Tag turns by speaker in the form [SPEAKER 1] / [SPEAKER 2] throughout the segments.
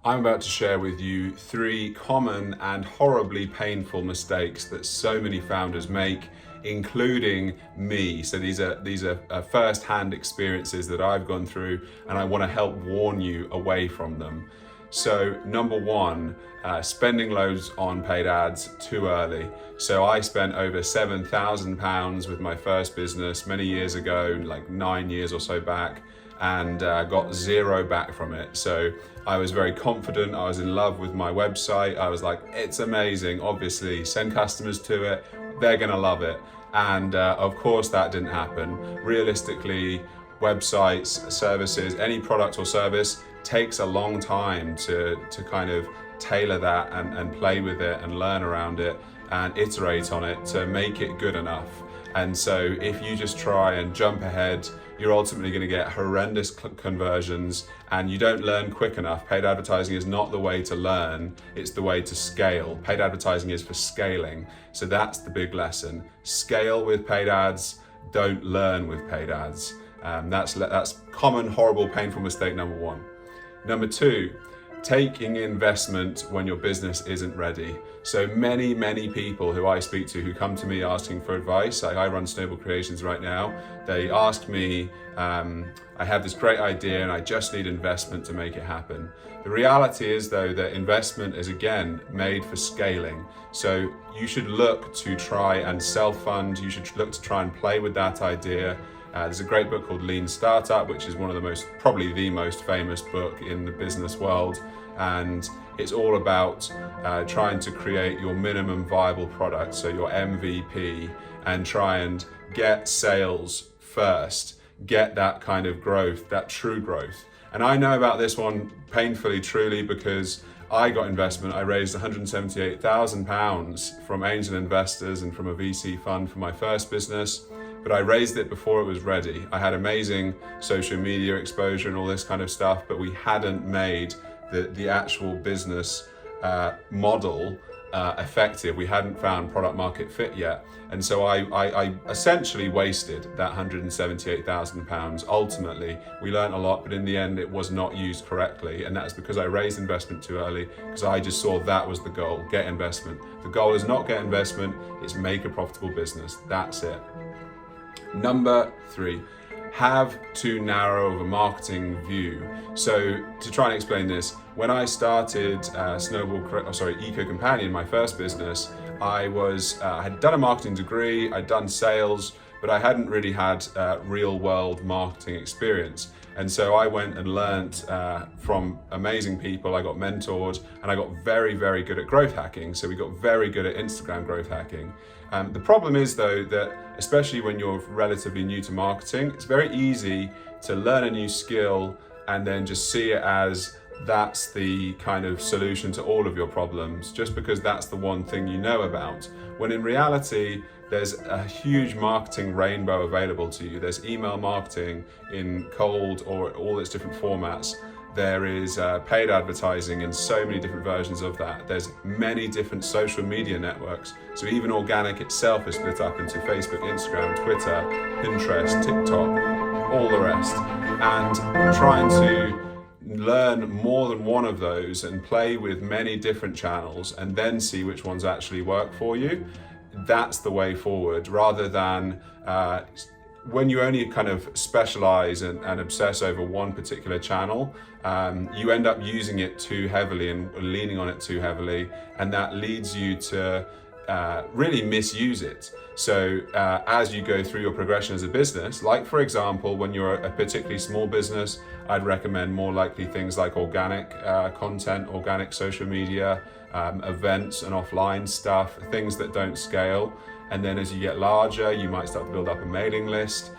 [SPEAKER 1] I'm about to share with you 3 common and horribly painful mistakes that so many founders make, including me. So these are first-hand experiences that I've gone through, and I want to help warn you away from them. So number 1, spending loads on paid ads too early. So I spent over £7,000 with my first business many years ago, like 9 years or so back, and got 0 back from it. So I was very confident, I was in love with my website, I was like, it's amazing, obviously, send customers to it, they're gonna love it. And of course that didn't happen. Realistically, websites, services, any product or service takes a long time to kind of tailor that and play with it and learn around it and iterate on it to make it good enough. And so if you just try and jump ahead, you're ultimately going to get horrendous conversions and you don't learn quick enough. Paid advertising is not the way to learn, it's the way to scale. Paid advertising is for scaling. So that's the big lesson. Scale with paid ads, don't learn with paid ads. That's common, horrible, painful mistake number 1. Number 2, taking investment when your business isn't ready. So many people who I speak to who come to me asking for advice, like I run Snowball Creations right now, they ask me, I have this great idea and I just need investment to make it happen. The reality is though that investment is again made for scaling. So you should look to try and self-fund, you should look to try and play with that idea. There's a great book called Lean Startup, which is one of the probably the most famous book in the business world. And it's all about trying to create your minimum viable product, so your MVP, and try and get sales first, get that kind of growth, that true growth. And I know about this one painfully, truly, because I got investment. I raised £178,000 from angel investors and from a VC fund for my first business. But I raised it before it was ready. I had amazing social media exposure and all this kind of stuff, but we hadn't made the actual business model effective. We hadn't found product market fit yet. And so I essentially wasted that £178,000. Ultimately, we learned a lot, but in the end, it was not used correctly. And that's because I raised investment too early, because I just saw that was the goal, get investment. The goal is not get investment, it's make a profitable business. That's it. Number 3, have too narrow of a marketing view. So to try and explain this, when I started Eco Companion, my first business, I had done a marketing degree, I'd done sales, but I hadn't really had real world marketing experience. And so I went and learned from amazing people, I got mentored, and I got very good at growth hacking. So we got very good at Instagram growth hacking. The problem is though that especially when you're relatively new to marketing, it's very easy to learn a new skill and then just see it as that's the kind of solution to all of your problems, just because that's the one thing you know about. When in reality, there's a huge marketing rainbow available to you. There's email marketing in cold or all its different formats. There is paid advertising in so many different versions of that. There's many different social media networks. So even organic itself is split up into Facebook, Instagram, Twitter, Pinterest, TikTok, all the rest. And trying to learn more than one of those and play with many different channels and then see which ones actually work for you, that's the way forward, rather than when you only kind of specialize and obsess over one particular channel, you end up using it too heavily and leaning on it too heavily, and that leads you to really misuse it. So as you go through your progression as a business, like for example, when you're a particularly small business, I'd recommend more likely things like organic content, organic social media, events and offline stuff, things that don't scale. And then as you get larger, you might start to build up a mailing list.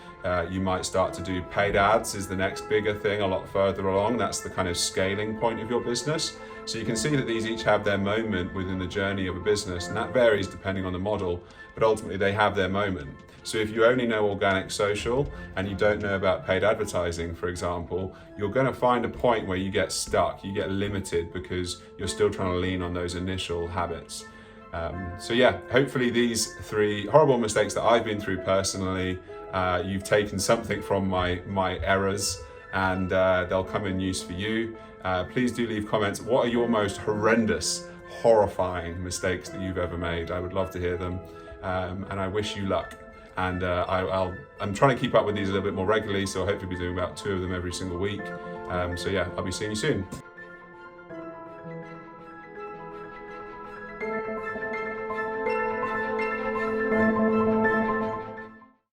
[SPEAKER 1] You might start to do paid ads is the next bigger thing a lot further along. That's the kind of scaling point of your business. So you can see that these each have their moment within the journey of a business, and that varies depending on the model, but ultimately they have their moment. So if you only know organic social and you don't know about paid advertising, for example, you're going to find a point where you get stuck, you get limited because you're still trying to lean on those initial habits. So yeah, hopefully these 3 horrible mistakes that I've been through personally, you've taken something from my errors, and they'll come in use for you. Please do leave comments. What are your most horrendous, horrifying mistakes that you've ever made? I would love to hear them, and I wish you luck. And I'm trying to keep up with these a little bit more regularly, so I'll hopefully be doing about 2 of them every single week. So yeah, I'll be seeing you soon.